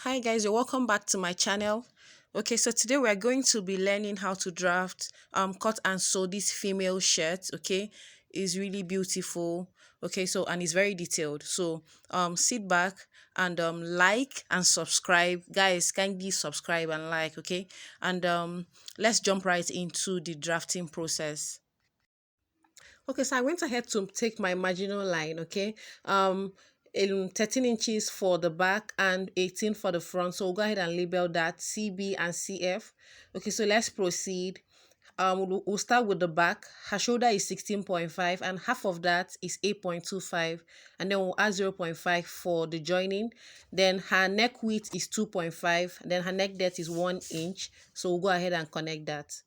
Hi guys, you're welcome back to my channel. Okay, so today we're going to be learning how to draft cut and sew this female shirt. Okay, it's really beautiful. Okay, so and it's very detailed. So sit back and like and subscribe, guys. Kindly subscribe and like. Okay, and let's jump right into the drafting process. Okay, so I went ahead to take my marginal line, okay? In 13 inches for the back and 18 for the front. So we'll go ahead and label that CB and CF. Okay, so let's proceed. We'll start with the back. Her shoulder is 16.5 and half of that is 8.25, and then we'll add 0.5 for the joining. Then her neck width is 2.5, then her neck depth is 1 inch. So we'll go ahead and connect that.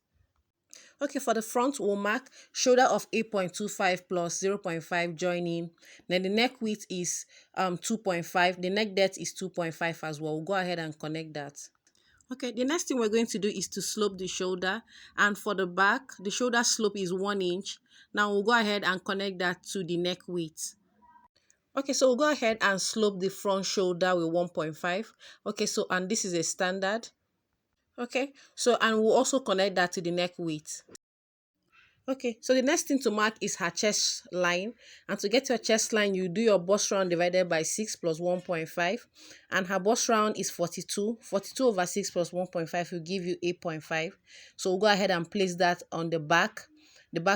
Okay, for the front, we'll mark shoulder of 8.25 plus 0.5 joining. Then the neck width is 2.5. The neck depth is 2.5 as well. We'll go ahead and connect that. Okay, the next thing we're going to do is to slope the shoulder. And for the back, the shoulder slope is 1 inch. Now we'll go ahead and connect that to the neck width. Okay, so we'll go ahead and slope the front shoulder with 1.5. Okay, so and this is a standard. Okay, so and we'll also connect that to the neck width. Okay, so the next thing to mark is her chest line. And to get your chest line, you do your bust round divided by 6 plus 1.5. And her bust round is 42. 42 over 6 plus 1.5 will give you 8.5. So we'll go ahead and place that on the back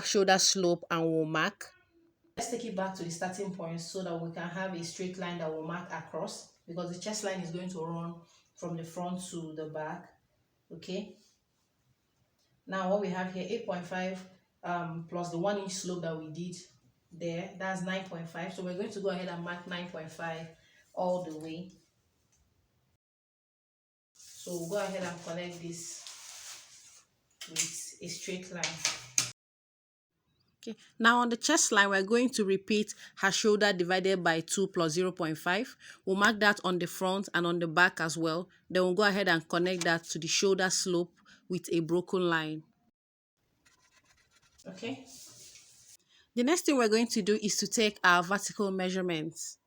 shoulder slope, and we'll mark. Let's take it back to the starting point so that we can have a straight line that will mark across, because the chest line is going to run from the front to the back. Okay. Now what we have here, 8.5 plus the 1 inch slope that we did there, that's 9.5. So we're going to go ahead and mark 9.5 all the way. So we'll go ahead and connect this with a straight line. Okay, now on the chest line, we're going to repeat her shoulder divided by 2 plus 0.5. We'll mark that on the front and on the back as well. Then we'll go ahead and connect that to the shoulder slope with a broken line. Okay. The next thing we're going to do is to take our vertical measurements.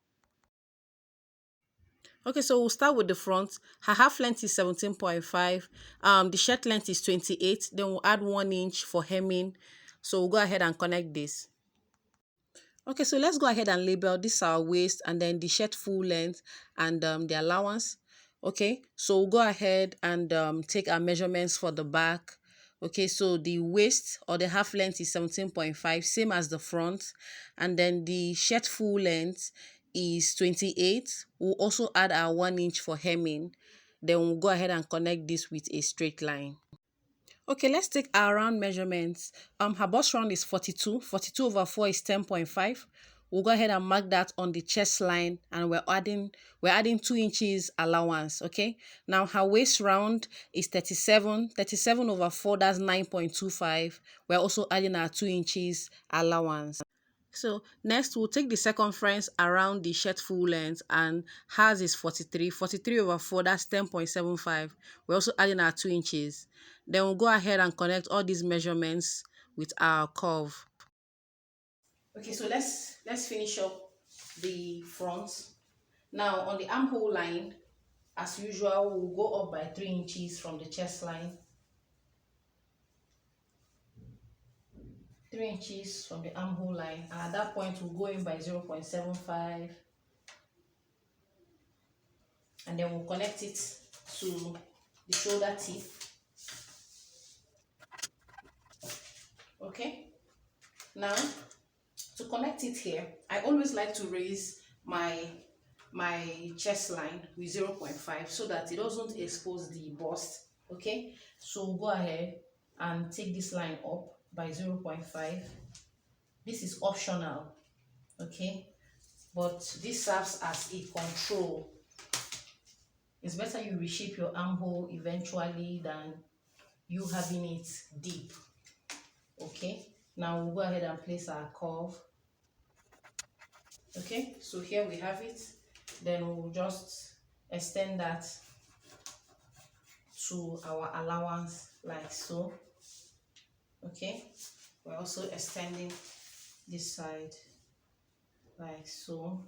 Okay, so we'll start with the front. Her half length is 17.5. The shirt length is 28. Then we'll add 1 inch for hemming. So we'll go ahead and connect this. Okay, so let's go ahead and label this our waist and then the shirt full length and the allowance. Okay, so we'll go ahead and take our measurements for the back. Okay, so the waist or the half length is 17.5, same as the front. And then the shirt full length is 28. We'll also add our 1 inch for hemming. Then we'll go ahead and connect this with a straight line. Okay, let's take our round measurements. Her bust round is 42. 42 over 4 is 10.5. We'll go ahead and mark that on the chest line, and we're adding 2 inches allowance. Okay, now her waist round is 37. 37 over 4, that's 9.25. We're also adding our 2 inches allowance. So next we'll take the circumference around the shirt full length, and hers is 43. 43 over 4, that's 10.75. We're also adding our 2 inches. Then we'll go ahead and connect all these measurements with our curve. Okay, so let's finish up the front. Now on the armhole line, as usual, we'll go up by 3 inches from the chest line. 3 inches from the armhole line, and at that point we'll go in by 0.75, and then we'll connect it to the shoulder tip. Okay, now to connect it here, I always like to raise my chest line with 0.5 so that it doesn't expose the bust. Okay, so we'll go ahead and take this line up by 0.5. This is optional, okay, but this serves as a control. It's better you reshape your armhole eventually than you having it deep. Okay, now we'll go ahead and place our curve. Okay, so here we have it. Then we'll just extend that to our allowance like so. Okay, we're also extending this side like so.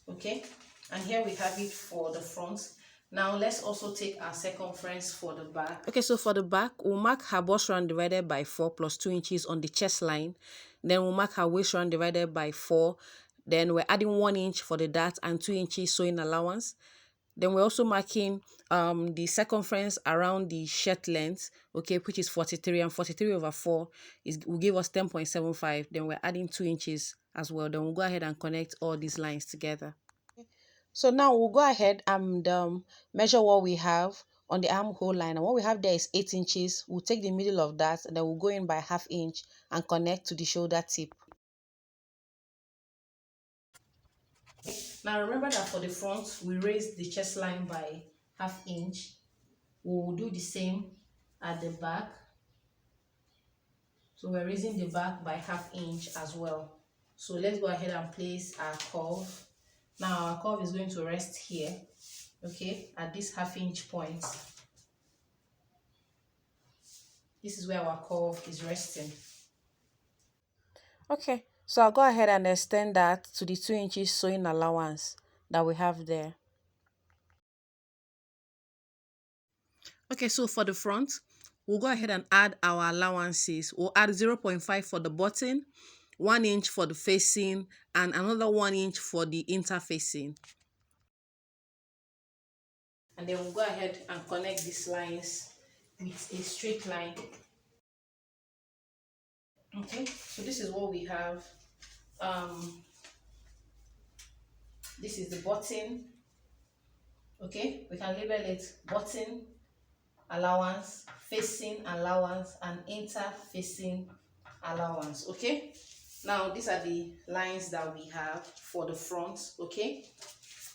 Okay, And here we have it for the front. Now let's also take our circumference for the back. Okay, so for the back, we'll mark her bust round divided by 4 plus 2 inches on the chest line. Then we'll mark her waist round divided by 4. Then we're adding 1 inch for the dart and 2 inches sewing allowance. Then we're also marking the circumference around the shirt length, okay, which is 43, and 43 over 4 will give us 10.75. Then we're adding 2 inches as well. Then we'll go ahead and connect all these lines together. So now we'll go ahead and measure what we have on the armhole line. And what we have there is 8 inches. We'll take the middle of that and then we'll go in by ½ inch and connect to the shoulder tip. Now remember that for the front, we raised the chest line by ½ inch. We'll do the same at the back. So we're raising the back by ½ inch as well. So let's go ahead and place our curve. Now our curve is going to rest here, okay, at this ½ inch point. This is where our curve is resting. Okay, so I'll go ahead and extend that to the 2 inches sewing allowance that we have there. Okay, so for the front, we'll go ahead and add our allowances. We'll add 0.5 for the button, 1 inch for the facing, and another 1 inch for the interfacing. And then we'll go ahead and connect these lines with a straight line. Okay, so this is what we have. This is the button. Okay, we can label it button allowance, facing allowance, and interfacing allowance. Okay, now these are the lines that we have for the front. Okay,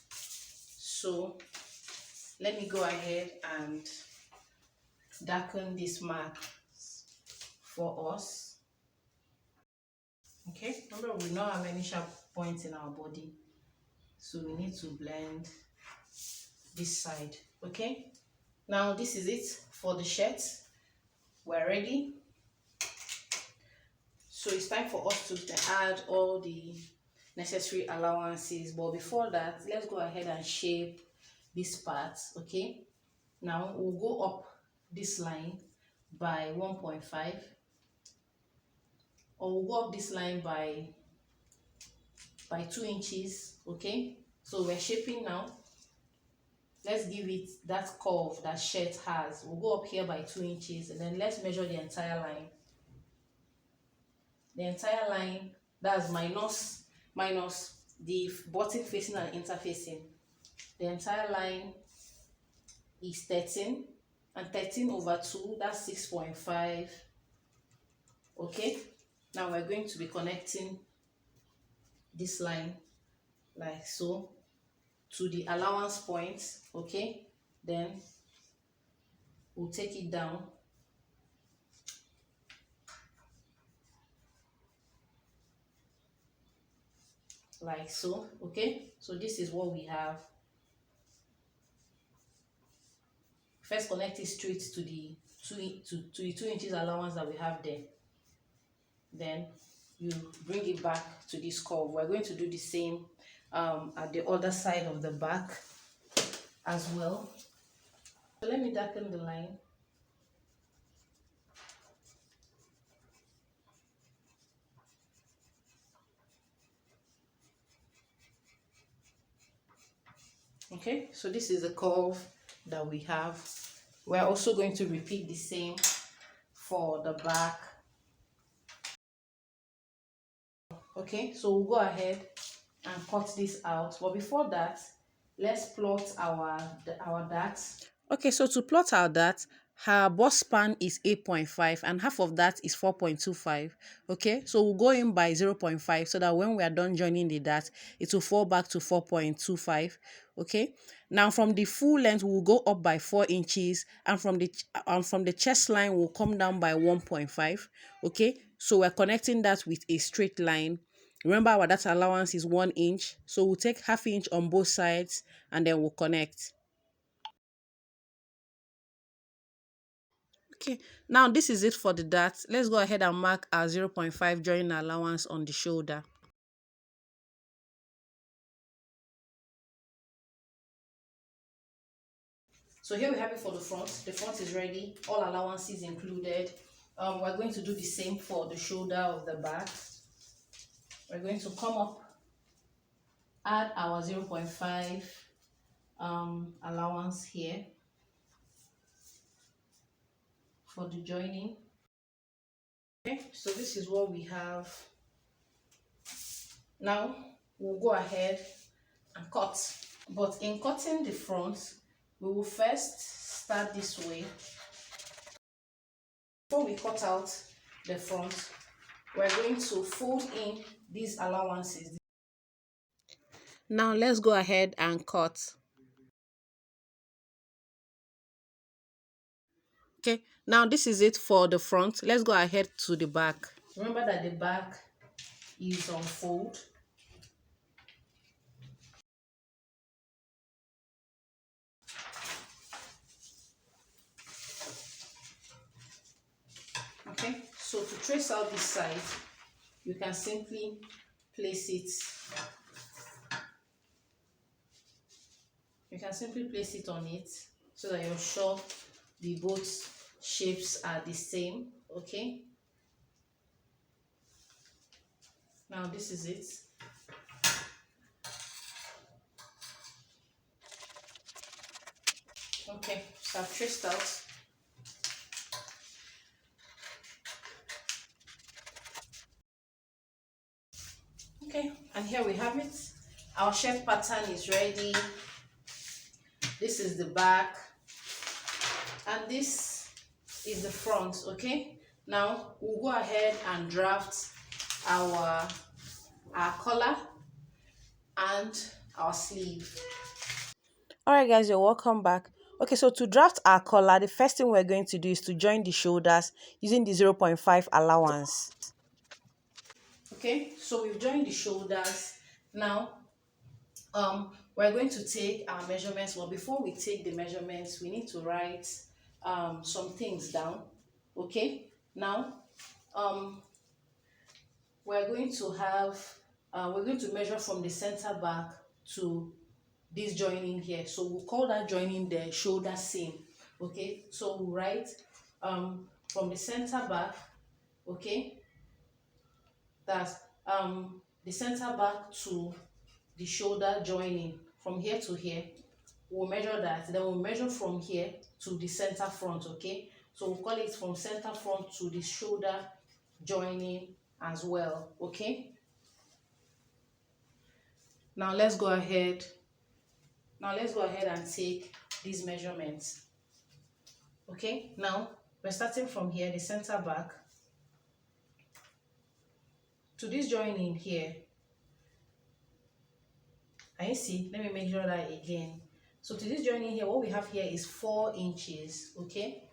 so let me go ahead and darken this mark for us. Okay, remember we don't have any sharp points in our body, so we need to blend this side. Okay, now this is it for the shirt. We're ready. So it's time for us to add all the necessary allowances, but before that, let's go ahead and shape this part. Okay, now we'll go up this line by 1.5, or we'll go up this line by 2 inches. Okay, so we're shaping now. Let's give it that curve that shirt has. We'll go up here by 2 inches, and then let's measure the entire line. The entire line, that's minus the button facing and interfacing. The entire line is 13, and 13 over 2, that's 6.5. Okay, now we're going to be connecting this line like so to the allowance point. Okay, then we'll take it down like so. Okay, so this is what we have. First connect it straight to the 2 inches allowance that we have there. Then you bring it back to this curve. We're going to do the same at the other side of the back as well. So let me darken the line. Okay, so this is the curve that we have. We're also going to repeat the same for the back. Okay, so we'll go ahead and cut this out, but before that, let's plot our darts. Okay, so to plot our dart, her bust span is 8.5 and half of that is 4.25. Okay, so we'll go in by 0.5 so that when we are done joining the dart, it will fall back to 4.25. Okay, now from the full length we'll go up by 4 inches, and from the chest line we'll come down by 1.5. Okay, so we're connecting that with a straight line. Remember our dart allowance is 1 inch, so we'll take ½ inch on both sides and then we'll connect. Okay, now this is it for the dart. Let's go ahead and mark our 0.5 joining allowance on the shoulder. So here we have it for the front. The front is ready, all allowances included. We're going to do the same for the shoulder of the back. We're going to come up, add our 0.5 allowance here for the joining. Okay, so this is what we have. Now we'll go ahead and cut, but in cutting the front, we will first start this way. Before we cut out the front, we're going to fold in these allowances. Now let's go ahead and cut. Okay, now this is it for the front. Let's go ahead to the back. Remember that the back is on fold. Okay, so to trace out this side, you can simply place it. You can simply place it on it so that you're sure the both shapes are the same. Okay, now this is it. Okay, so I've traced out. Okay, and here we have it. Our shirt pattern is ready. This is the back and this is the front. Okay, now we'll go ahead and draft our collar and our sleeve. All right guys, you're welcome back. Okay, so to draft our collar, the first thing we're going to do is to join the shoulders using the 0.5 allowance. Okay, so we've joined the shoulders. Now we're going to take our measurements. Well, before we take the measurements, we need to write some things down. Okay, now we're going to measure from the center back to this joining here. So we'll call that joining the shoulder seam. Okay, so we'll write from the center back. Okay, that's the center back to the shoulder joining from here to here. We'll measure that, then we'll measure from here to the center front. Okay, so we'll call it from center front to the shoulder joining as well. Okay, now let's go ahead and take these measurements. Okay, now we're starting from here, the center back to this joining here. And you see, let me measure that again. So to this joining here, what we have here is 4 inches. Okay,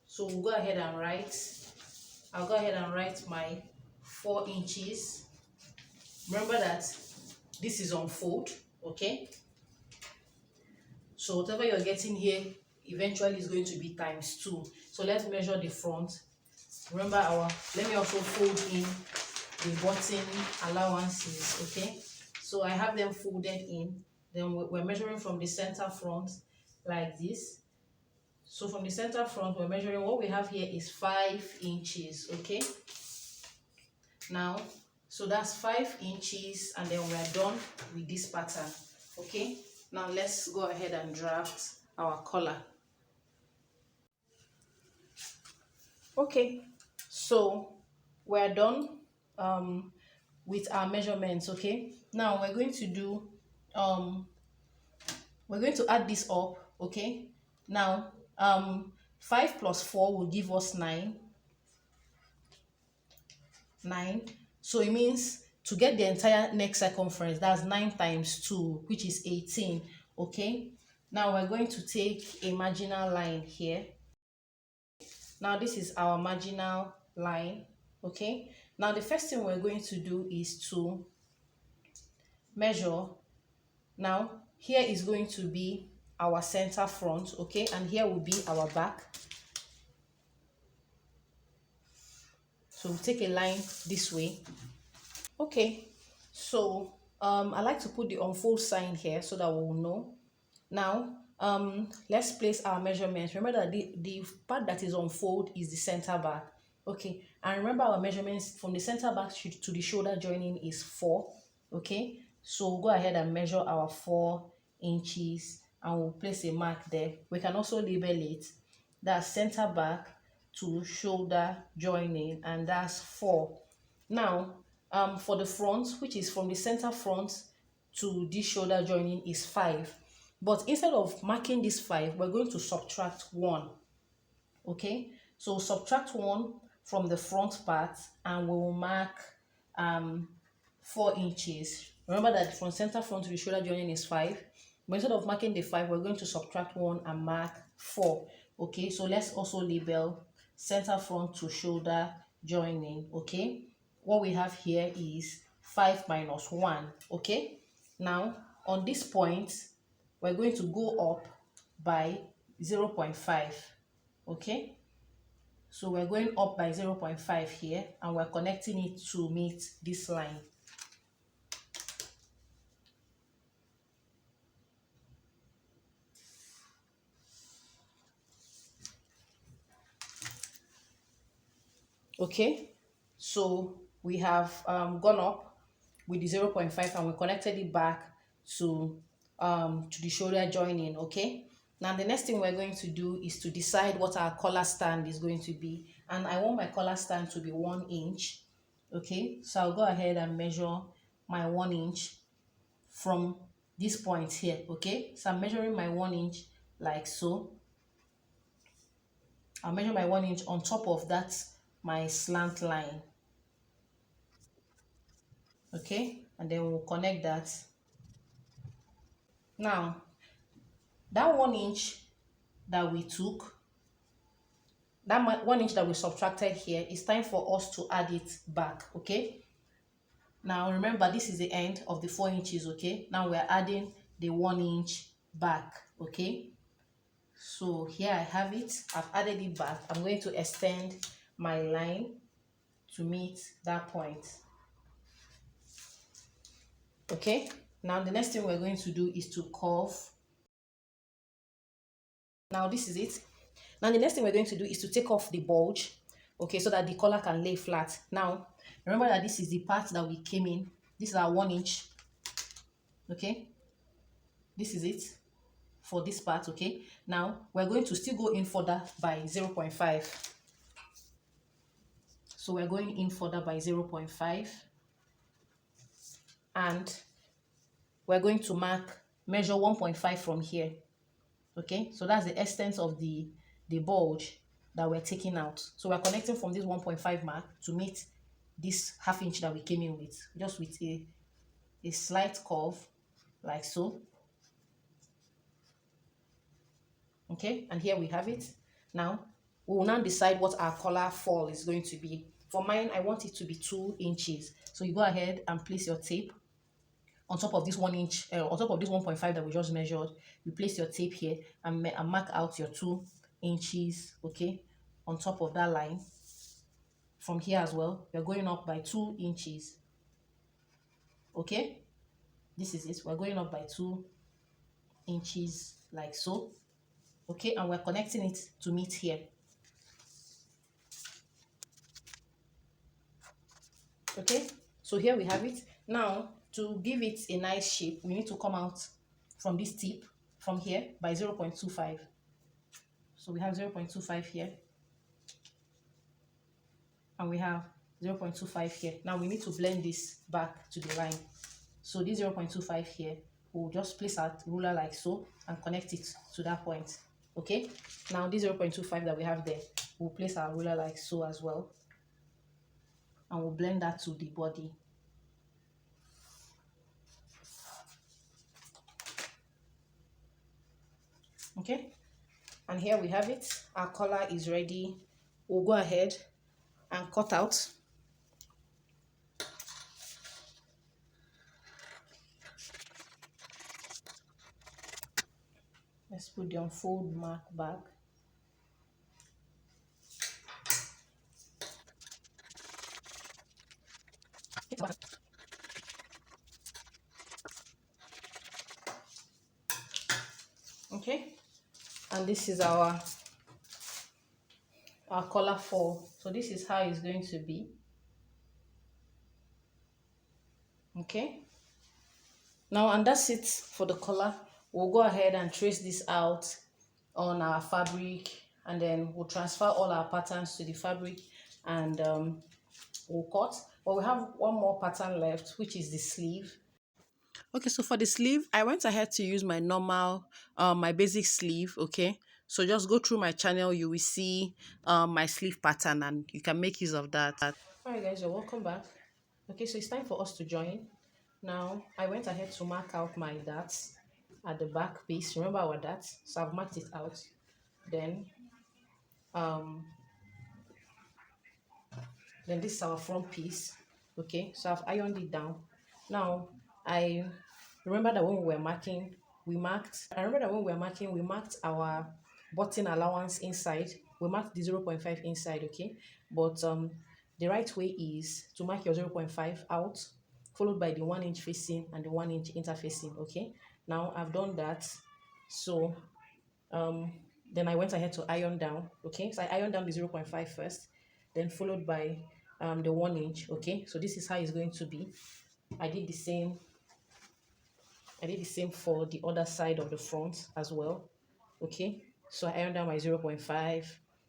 so we'll go ahead and I'll go ahead and write my 4 inches. Remember that this is on fold. Okay, so whatever you're getting here eventually is going to be times 2. So let's measure the front. Remember let me also fold in the button allowances. Okay, so I have them folded in. Then we're measuring from the center front like this. So from the center front, we're measuring, what we have here is 5 inches. Okay, now so that's 5 inches, and then we're done with this pattern. Okay, now let's go ahead and draft our collar. Okay, so we're done with our measurements. Okay, now we're going to add this up. Okay, now 5 plus 4 will give us 9. So it means to get the entire neck circumference, that's 9 times 2, which is 18. Okay, now we're going to take a marginal line here. Now this is our marginal line. Okay, now the first thing we're going to do is to measure. Now here is going to be our center front. Okay, and here will be our back. So we'll take a line this way. Okay, so I like to put the unfold sign here so that we'll know. Now Let's place our measurements. Remember that the part that is on fold is the center back. Okay, and remember our measurements from the center back to the shoulder joining is 4. Okay, so we'll go ahead and measure our 4 inches and we'll place a mark there. We can also label it. That's center back to shoulder joining, and that's 4. Now, for the front, which is from the center front to this shoulder joining, is 5. But instead of marking this 5, we're going to subtract 1. Okay, so subtract 1 from the front part and we'll mark 4 inches. Remember that from center front to the shoulder joining is 5. But instead of marking the 5, we're going to subtract 1 and mark 4. Okay, so let's also label center front to shoulder joining. Okay, what we have here is 5 minus 1. Okay, now on this point, we're going to go up by 0.5. Okay, so we're going up by 0.5 here and we're connecting it to meet this line. Okay, so we have gone up with the 0.5 and we connected it back to the shoulder joining. Okay, now the next thing we're going to do is to decide what our collar stand is going to be, and I want my collar stand to be 1 inch. Okay, so I'll go ahead and measure my 1 inch from this point here. Okay, so I'm measuring my 1 inch like so. I'll measure my 1 inch on top of that my slant line. Okay, and then we'll connect that. Now that 1 inch that we took, that 1 inch that we subtracted here, it's time for us to add it back. Okay, now remember this is the end of the 4 inches. Okay, now we're adding the 1 inch back. Okay, so here I have it. I've added it back. I'm going to extend my line to meet that point. Okay, now the next thing we're going to do is to curve. Now this is it. Now the next thing we're going to do is to take off the bulge, okay, so that the collar can lay flat. Now remember that this is the part that we came in. This is our 1 inch. Okay, this is it for this part. Okay, now we're going to still go in further by 0.5. So we're going in further by 0.5 and we're going to measure 1.5 from here. Okay, so that's the extent of the bulge that we're taking out. So we're connecting from this 1.5 mark to meet this ½ inch that we came in with, just with a slight curve like so. Okay, and here we have it. Now we will now decide what our collar fall is going to be. For mine, I want it to be 2 inches. So you go ahead and place your tape on top of this 1 inch, on top of this 1.5 that we just measured. You place your tape here and mark out your 2 inches. Okay, on top of that line. From here as well, we're going up by 2 inches. Okay, this is it. We're going up by 2 inches like so. Okay, and we're connecting it to meet here. Okay, so here we have it. Now to give it a nice shape, we need to come out from this tip from here by 0.25. So we have 0.25 here and we have 0.25 here. Now we need to blend this back to the line. So this 0.25 here, we'll just place our ruler like so and connect it to that point. Okay, now this 0.25 that we have there, we'll place our ruler like so as well and we'll blend that to the body. Okay, and here we have it. Our collar is ready. We'll go ahead and cut out. Let's put the unfold mark back. Okay, Okay, and this is our collar fall. So this is how it's going to be. Okay, now, and that's it for the collar. We'll go ahead and trace this out on our fabric, and then we'll transfer all our patterns to the fabric, and we'll cut. But we have one more pattern left, which is the sleeve. Okay, so for the sleeve, I went ahead to use my normal, my basic sleeve. Okay, so just go through my channel, you will see my sleeve pattern, and you can make use of that. All right, guys, you're welcome back. Okay, so it's time for us to join. Now, I went ahead to mark out my darts at the back piece. Remember our darts? So I've marked it out. Then, um, then this is our front piece. Okay, so I've ironed it down. Now, I remember that when we were marking, I remember that when we were marking, we marked our button allowance inside. We marked the zero point 0.5 inside, okay? But the right way is to mark your 0.5 out, followed by the 1 inch facing and the 1 inch interfacing, okay? Now I've done that. So um then I went ahead to iron down. Okay, so I ironed down the 0.5 first, then followed by the 1 inch. Okay, so this is how it's going to be. I did the same. I did the same for the other side of the front as well. Okay, so I iron down my 0.5,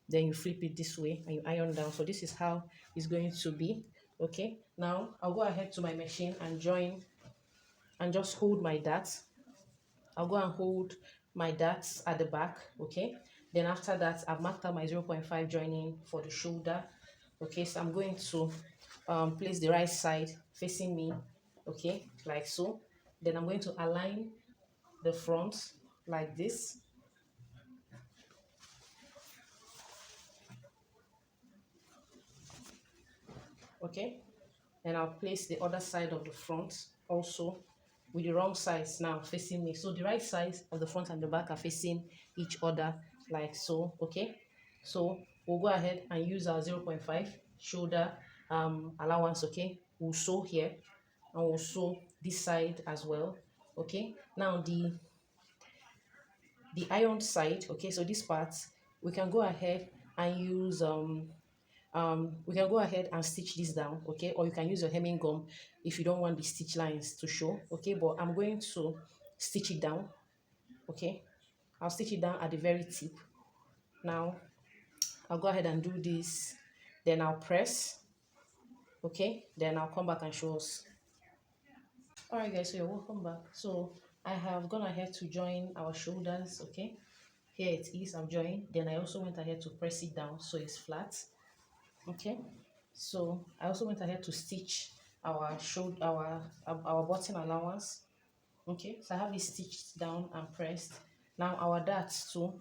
then you flip it this way and you iron down. So this is how it's going to be. Okay, now I'll go ahead to my machine and join and just hold my dart. I'll go and hold my darts at the back. Okay, then after that I've marked out my 0.5 joining for the shoulder. Okay, so I'm going to place the right side facing me. Okay, like so. Then I'm going to align the front like this. Okay, and I'll place the other side of the front also with the wrong sides now facing me. So the right sides of the front and the back are facing each other like so. Okay, so we'll go ahead and use our 0.5 shoulder allowance. Okay, we'll sew here and we'll sew this side as well. Okay, now the iron side. Okay, so this part we can go ahead and use we can go ahead and stitch this down. Okay, or you can use your hemming gum if you don't want the stitch lines to show. Okay, but I'm going to stitch it down. Okay, I'll stitch it down at the very tip. Now I'll go ahead and do this, then I'll press. Okay, then I'll come back and show us. All right, guys, so you're welcome back. So I have gone ahead to join our shoulders. Okay, here it is, I've joined. Then I also went ahead to press it down so it's flat. Okay, so I also went ahead to stitch our shoulder, our button allowance. Okay, so I have it stitched down and pressed. Now our darts too,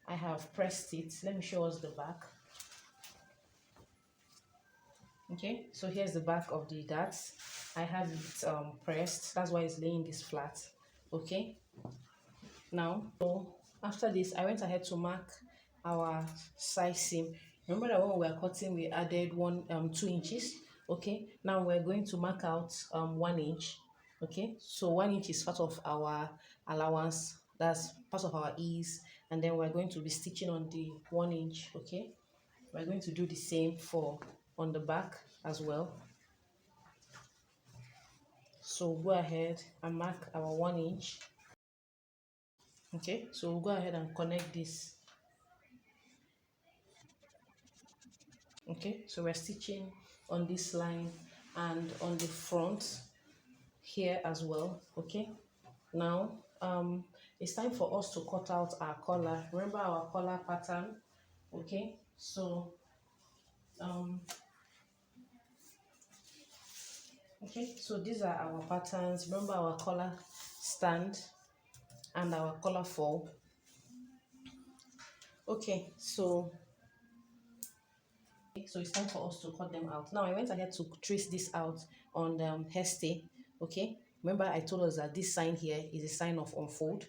I have pressed it. Let me show us the back. Okay, so here's the back of the darts. I have it pressed. That's why it's laying this flat. Okay, now so after this I went ahead to mark our side seam. Remember that when we were cutting we added 2 inches. Okay, now we're going to mark out 1 inch. Okay, so 1 inch is part of our allowance, that's part of our ease, and then we're going to be stitching on the 1 inch. Okay, we're going to do the same for on the back as well. So go ahead and mark our 1 inch. Okay, so we'll go ahead and connect this. Okay, so we're stitching on this line and on the front here as well. Okay, now it's time for us to cut out our collar. Remember our collar pattern. Okay, so um okay, so these are our patterns. Remember our collar stand and our collar fall. Okay, so it's time for us to cut them out. Now I went ahead to trace this out on the hairstay. Okay, remember I told us that this sign here is a sign of unfold.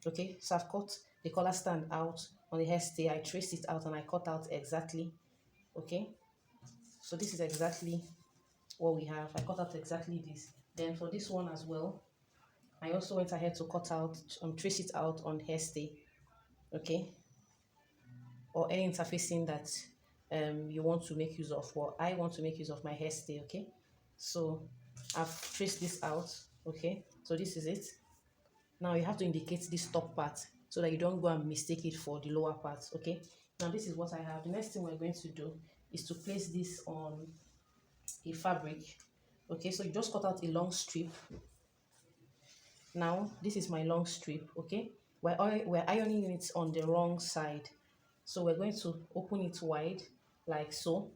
Okay, so I've cut the collar stand out on the hairstay. I traced it out and I cut out exactly. Okay, so this is exactly what we have. I cut out exactly this. Then for this one as well, I also went ahead to cut out, trace it out on hairstay, okay, or any interfacing that you want to make use of, or I want to make use of my hairstay, okay. So I've traced this out, okay. So this is it. Now you have to indicate this top part so that you don't go and mistake it for the lower part, okay. Now this is what I have. The next thing we're going to do is to place this on a fabric, okay. So you just cut out a long strip. Now this is my long strip, okay. We're ironing it on the wrong side, so we're going to open it wide like so,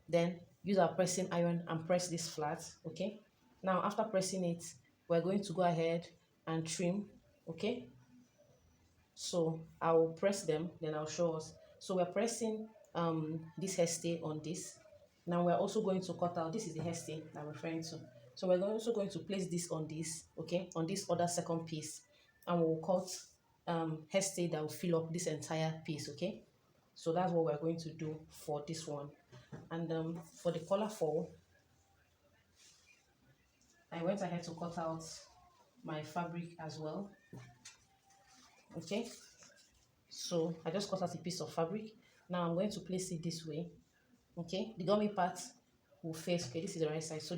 then use our pressing iron and press this flat, okay. Now after pressing it, we're going to go ahead and trim, okay. So I will press them, then I'll show us. So we're pressing this hairstay on this. Now we're also going to cut out, this is the hairstay I'm referring to. So we're also going to place this on this, okay, on this other second piece, and we'll cut hairstay that will fill up this entire piece, okay. So that's what we're going to do for this one. And for the collar fall, I went ahead to cut out my fabric as well, okay. So I just cut out a piece of fabric. Now I'm going to place it this way, okay. The gummy part will face, okay, this is the right side, so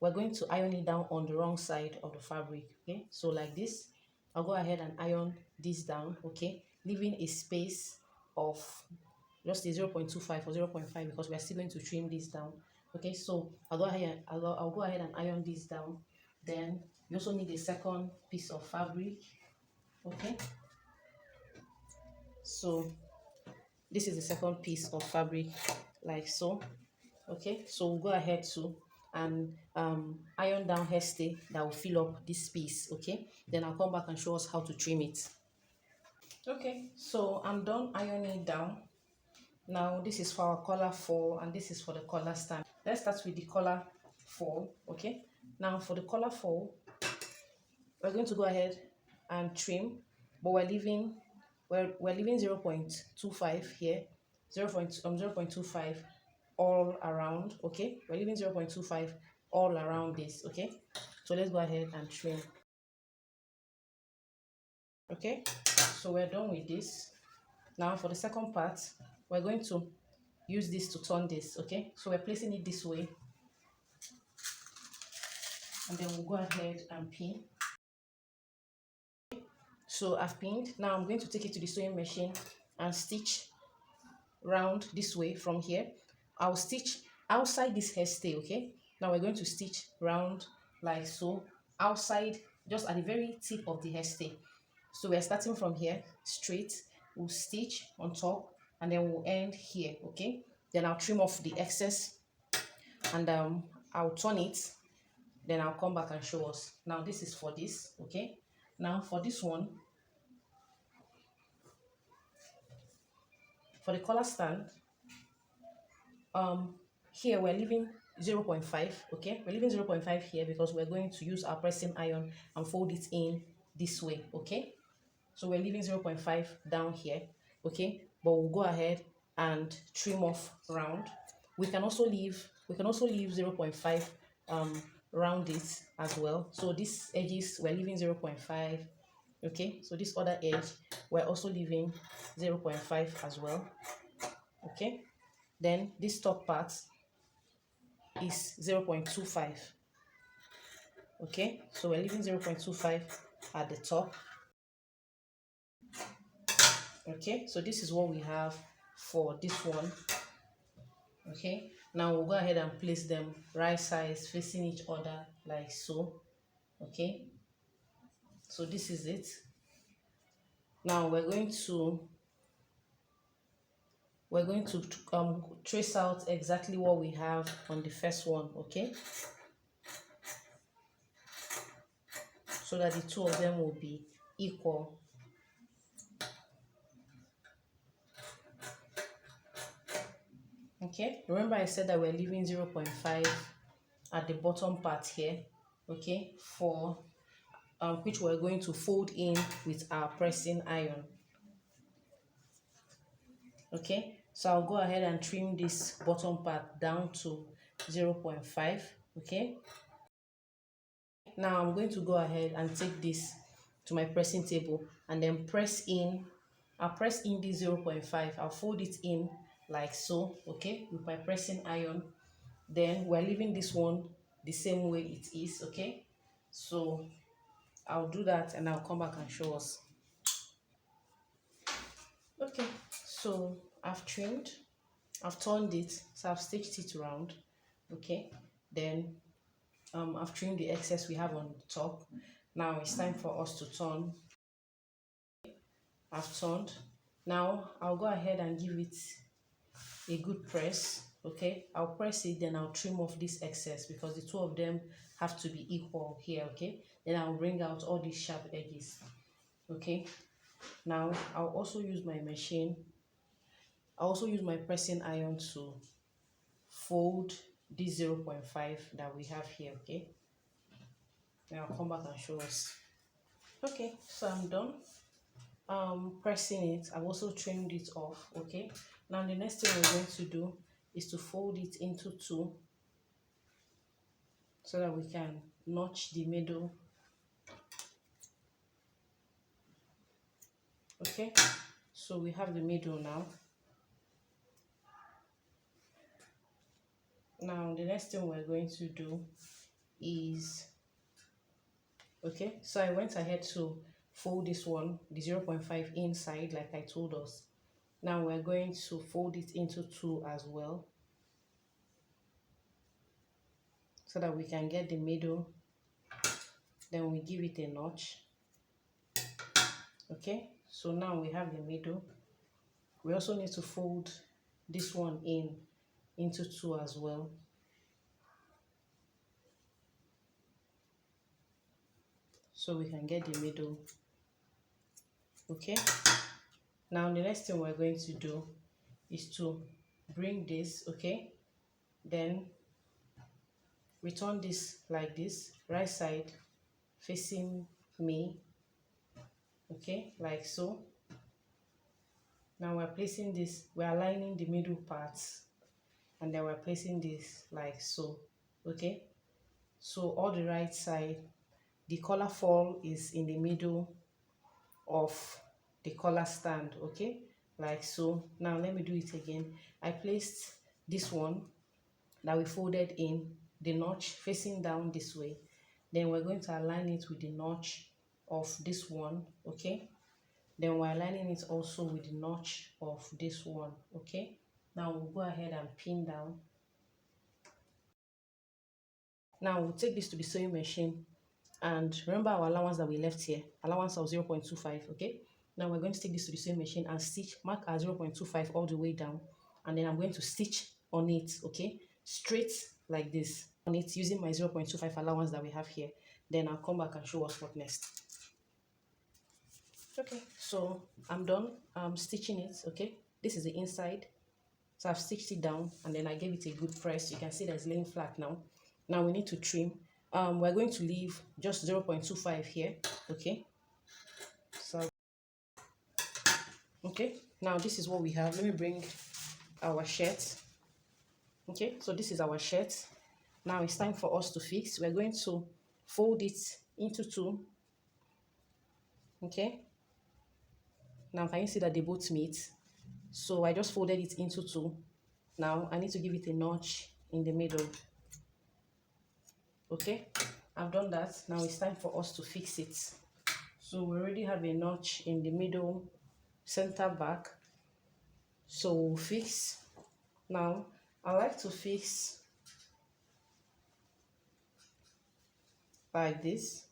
we're going to iron it down on the wrong side of the fabric, okay. So like this, I'll go ahead and iron this down, okay, leaving a space of just a 0.25 or 0.5 because we're still going to trim this down, okay. So I'll go ahead and iron this down. Then you also need a second piece of fabric, okay. So this is the second piece of fabric, like so, okay. So we'll go ahead to and iron down hairstay that will fill up this piece, okay. Then I'll come back and show us how to trim it. Okay, so I'm done ironing it down. Now this is for our collar fall and this is for the collar stand. Let's start with the collar fall, okay. Now for the collar fall, we're going to go ahead and trim, but we're leaving 0.25 here, 0.25 all around, okay. We're leaving 0.25 all around this, okay. So let's go ahead and trim, okay. So we're done with this. Now for the second part, we're going to use this to turn this, okay. So we're placing it this way, and then we'll go ahead and pin. So I've pinned. Now I'm going to take it to the sewing machine and stitch round this way from here. I'll stitch outside this hairstay, okay. Now we're going to stitch round like so, outside, just at the very tip of the hairstay. So we're starting from here straight, we'll stitch on top and then we'll end here, okay. Then I'll trim off the excess and I'll turn it, then I'll come back and show us. Now this is for this, okay. Now for this one, for the collar stand, here we're leaving 0.5, okay. We're leaving 0.5 here because we're going to use our pressing iron and fold it in this way, okay. So we're leaving 0.5 down here, okay, but we'll go ahead and trim off round. We can also leave 0.5 round it as well. So these edges we're leaving 0.5, okay. So this other edge we're also leaving 0.5 as well, okay. Then this top part is 0.25, okay. So we're leaving 0.25 at the top, okay. So this is what we have for this one, okay. Now we'll go ahead and place them right sides facing each other like so, okay. So this is it. Now we're going to trace out exactly what we have on the first one, okay, so that the two of them will be equal. Okay, remember I said that we're leaving 0.5 at the bottom part here, okay, for which we're going to fold in with our pressing iron, okay. So I'll go ahead and trim this bottom part down to 0.5, okay. Now I'm going to go ahead and take this to my pressing table and then press in. I'll press in this 0.5. I'll fold it in like so, okay, with my pressing iron. Then we're leaving this one the same way it is, okay. So I'll do that and I'll come back and show us. Okay, so I've trimmed, I've turned it, so I've stitched it around, okay. Then I've trimmed the excess we have on the top. Now it's time for us to turn. I've turned. Now I'll go ahead and give it a good press, okay. I'll press it, then I'll trim off this excess because the two of them have to be equal here, okay. Then I'll bring out all these sharp edges, okay. Now I'll also use my machine. I'll also use my pressing iron to fold this 0.5 that we have here, okay. Then I'll come back and show us. Okay, so I'm done pressing it. I've also trimmed it off, okay. Now the next thing we're going to do is to fold it into two so that we can notch the middle, okay. So we have the middle now. Now the next thing we're going to do is, okay, so I went ahead to fold this one, the 0.5 inside like I told us. Now we're going to fold it into two as well so that we can get the middle. Then we give it a notch, okay. So now we have the middle. We also need to fold this one into two as well, so we can get the middle, okay. Now the next thing we're going to do is to bring this, okay, then return this like this, right side facing me, okay, like so. Now we're placing this, we're aligning the middle parts, and then we're placing this like so, okay. So all the right side, the collar fall is in the middle of the collar stand, okay, like so. Now let me do it again. I placed this one that we folded in, the notch facing down this way. Then we're going to align it with the notch of this one, okay. Then we're aligning it also with the notch of this one, okay. Now we'll go ahead and pin down. Now we'll take this to the sewing machine, and remember our allowance that we left here, allowance of 0.25, okay. Now we're going to take this to the sewing machine and stitch, mark at 0.25 all the way down, and then I'm going to stitch on it, okay, straight like this on it using my 0.25 allowance that we have here. Then I'll come back and show us what next. Okay, so I'm done stitching it, okay. This is the inside, so I've stitched it down and then I gave it a good press. You can see that it's laying flat now. Now we need to trim. We're going to leave just 0.25 here, okay. So okay, now this is what we have. Let me bring our shirt. Okay, so this is our shirt. Now it's time for us to fix. We're going to fold it into two, okay. Now can you see that they both meet? So I just folded it into two. Now I need to give it a notch in the middle, okay. I've done that. Now it's time for us to fix it. So we already have a notch in the middle, center back, so we'll fix. Now I like to fix like this.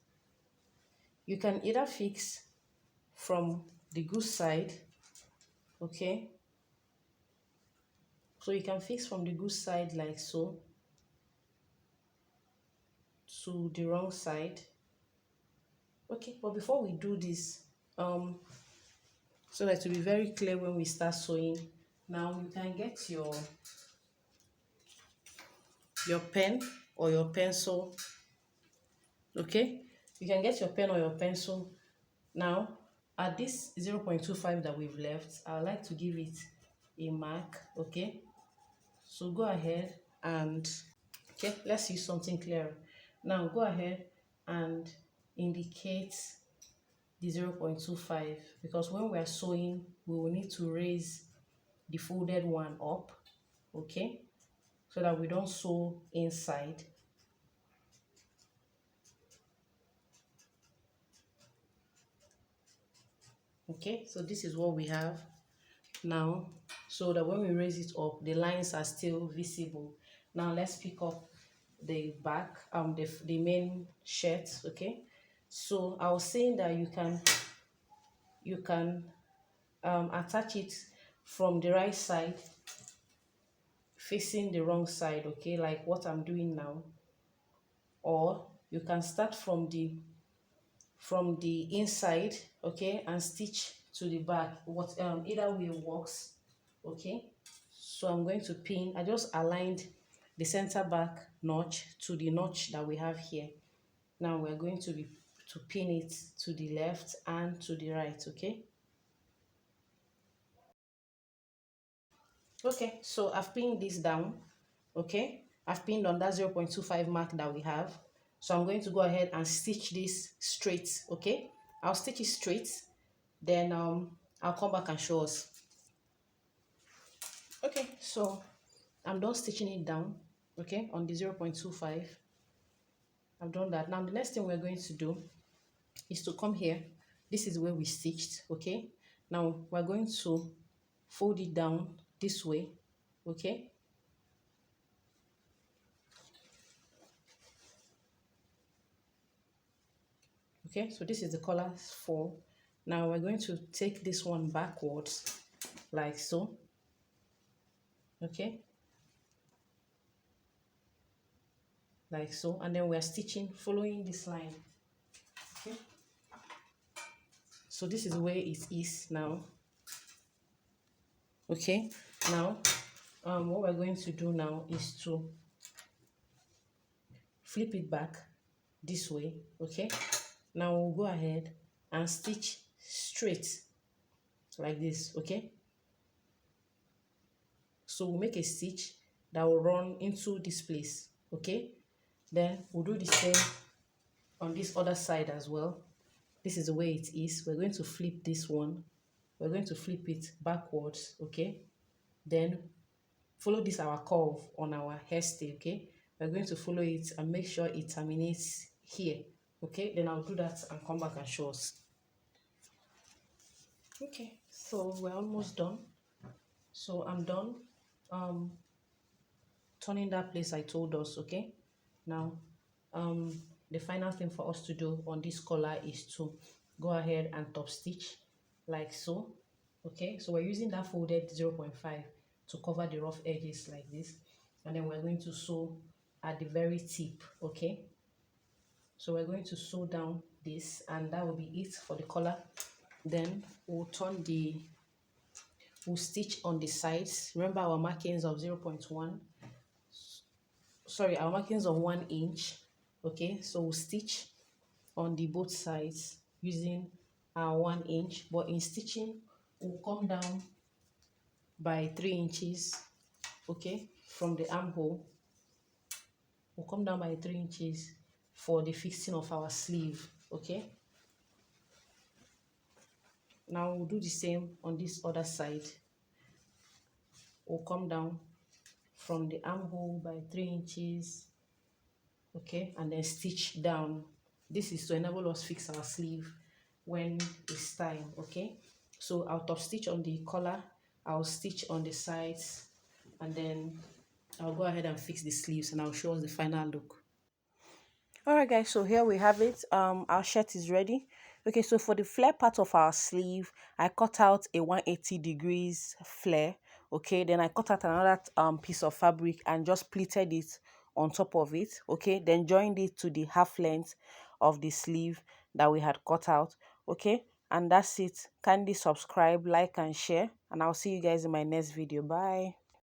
You can either fix from the goose side, okay, so you can fix from the goose side like so to the wrong side, okay. But before we do this, so that to be very clear when we start sewing, now you can get your pen or your pencil, okay. You can get your pen or your pencil. Now at this 0.25 that we've left, I would like to give it a mark, okay. So go ahead and, okay, let's use something clear. Now go ahead and indicate the 0.25, because when we are sewing we will need to raise the folded one up, okay, so that we don't sew inside. Okay, so this is what we have now, so that when we raise it up the lines are still visible. Now let's pick up the back, the main shirt. Okay, so I was saying that you can attach it from the right side facing the wrong side, okay, like what I'm doing now, or you can start from the inside, okay, and stitch to the back. What either way works, okay. So I'm going to pin. I just aligned the center back notch to the notch that we have here. Now we're going to pin it to the left and to the right, okay. Okay, so I've pinned this down, okay. I've pinned on that 0.25 mark that we have. So I'm going to go ahead and stitch this straight, okay. I'll stitch it straight, then I'll come back and show us. Okay, so I'm done stitching it down, okay, on the 0.25. I've done that. Now the next thing we're going to do is to come here. This is where we stitched, okay. Now we're going to fold it down this way, okay. Okay, so this is the color for. Now we're going to take this one backwards like so, okay, like so, and then we're stitching following this line, okay. So this is where it is now, okay. Now what we're going to do now is to flip it back this way, okay. Now we'll go ahead and stitch straight like this, okay. So we'll make a stitch that will run into this place, okay. Then we'll do the same on this other side as well. This is the way it is. We're going to flip this one. We're going to flip it backwards, okay. Then follow this our curve on our hairstay, okay. We're going to follow it and make sure it terminates here, okay. Then I'll do that and come back and show us. Okay, so we're almost done. So I'm done turning that place I told us, okay. Now the final thing for us to do on this collar is to go ahead and top stitch like so, okay. So we're using that folded 0.5 to cover the rough edges like this, and then we're going to sew at the very tip, okay. So we're going to sew down this, and that will be it for the collar. Then we'll stitch on the sides. Remember our markings of 0.1, sorry, our markings of 1 inch, okay. So we'll stitch on the both sides using our 1 inch, but in stitching we'll come down by 3 inches, okay, from the armhole. We'll come down by 3 inches for the fixing of our sleeve, okay. Now we'll do the same on this other side. We'll come down from the armhole by 3 inches, okay, and then stitch down. This is to enable us fix our sleeve when it's time, okay. So I'll top stitch on the collar, I'll stitch on the sides, and then I'll go ahead and fix the sleeves, and I'll show us the final look. Alright guys, so here we have it. Our shirt is ready. Okay, so for the flare part of our sleeve, I cut out a 180 degrees flare, okay. Then I cut out another piece of fabric and just pleated it on top of it, okay. Then joined it to the half length of the sleeve that we had cut out, okay. And that's it. Kindly subscribe, like and share, and I'll see you guys in my next video. Bye.